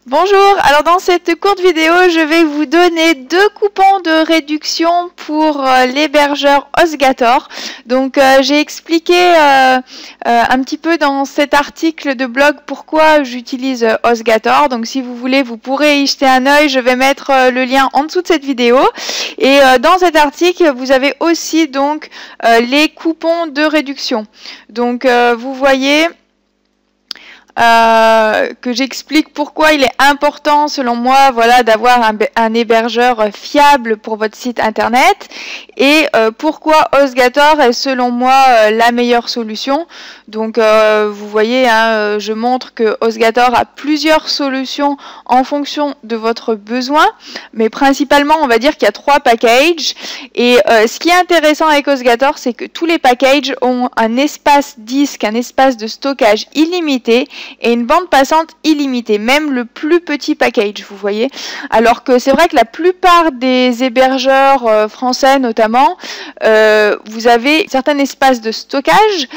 Bonjour, alors dans cette courte vidéo, je vais vous donner 2 coupons de réduction pour l'hébergeur HostGator. Donc j'ai expliqué un petit peu dans cet article de blog pourquoi j'utilise HostGator. Donc si vous voulez, vous pourrez y jeter un œil, je vais mettre le lien en dessous de cette vidéo. Et dans cet article, vous avez aussi donc les coupons de réduction. Donc vous voyez que j'explique pourquoi il est important selon moi d'avoir un hébergeur fiable pour votre site internet et pourquoi HostGator est selon moi la meilleure solution. Donc vous voyez, je montre que HostGator a plusieurs solutions en fonction de votre besoin, mais principalement on va dire qu'il y a 3 packages et ce qui est intéressant avec HostGator, c'est que tous les packages ont un espace disque, un espace de stockage illimité et une bande passante illimitée, même le plus petit package, vous voyez. Alors que c'est vrai que la plupart des hébergeurs français notamment, vous avez certains espaces de stockage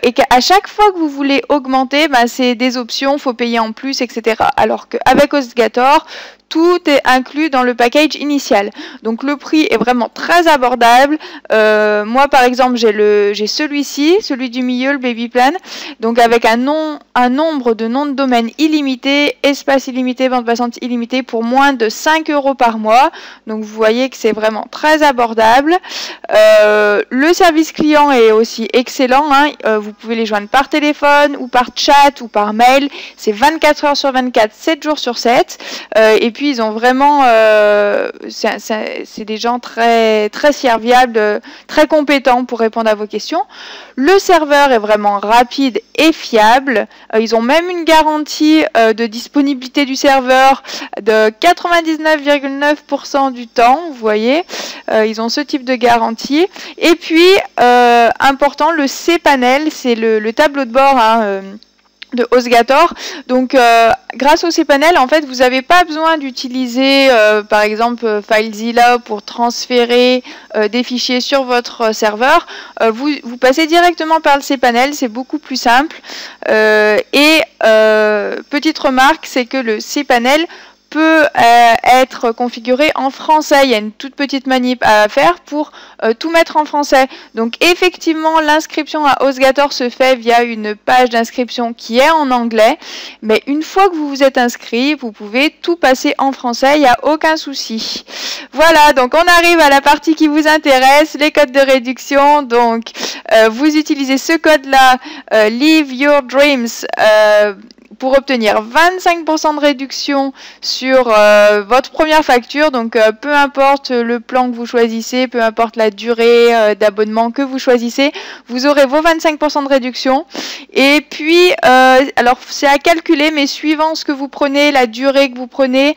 et qu'à chaque fois que vous voulez augmenter, c'est des options, faut payer en plus, etc. Alors qu'avec HostGator, tout est inclus dans le package initial. Donc le prix est vraiment très abordable. Moi par exemple j'ai celui-ci, celui du milieu, le Baby Plan. Donc avec un nombre de noms de domaine illimité, espace illimité, bande passante illimitée pour moins de 5 € par mois. Donc vous voyez que c'est vraiment très abordable. Le service client est aussi excellent. Vous pouvez les joindre par téléphone ou par chat ou par mail. C'est 24 heures sur 24, 7 jours sur 7. Et puis ils ont vraiment, c'est des gens très serviables, très compétents pour répondre à vos questions. Le serveur est vraiment rapide et fiable. Ils ont même une garantie de disponibilité du serveur de 99,9% du temps. Vous voyez, ils ont ce type de garantie. Et puis, important, le cPanel, c'est le tableau de bord de HostGator. Donc grâce au cPanel, en fait, vous n'avez pas besoin d'utiliser par exemple FileZilla pour transférer des fichiers sur votre serveur. Vous passez directement par le cPanel, c'est beaucoup plus simple. Petite remarque, c'est que le cPanel peut être configuré en français. Il y a une toute petite manip à faire pour tout mettre en français. Donc effectivement, l'inscription à HostGator se fait via une page d'inscription qui est en anglais, mais une fois que vous vous êtes inscrit, vous pouvez tout passer en français, il n'y a aucun souci. Voilà, donc on arrive à la partie qui vous intéresse, les codes de réduction. Donc vous utilisez ce code-là, Live Your Dreams, pour obtenir 25% de réduction sur votre première facture. Donc peu importe le plan que vous choisissez, peu importe la durée d'abonnement que vous choisissez, vous aurez vos 25% de réduction. Et puis, alors c'est à calculer, mais suivant ce que vous prenez, la durée que vous prenez,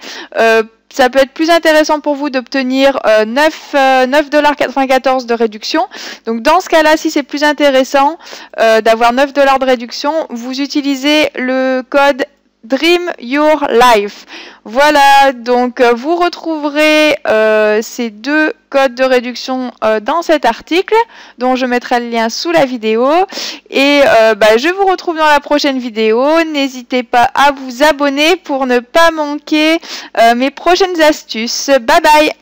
ça peut être plus intéressant pour vous d'obtenir 9,94 $ de réduction. Donc dans ce cas-là, si c'est plus intéressant d'avoir 9 $ de réduction, vous utilisez le code Dream Your Life. Voilà, donc vous retrouverez ces 2 codes de réduction dans cet article, dont je mettrai le lien sous la vidéo. Et je vous retrouve dans la prochaine vidéo. N'hésitez pas à vous abonner pour ne pas manquer mes prochaines astuces. Bye bye!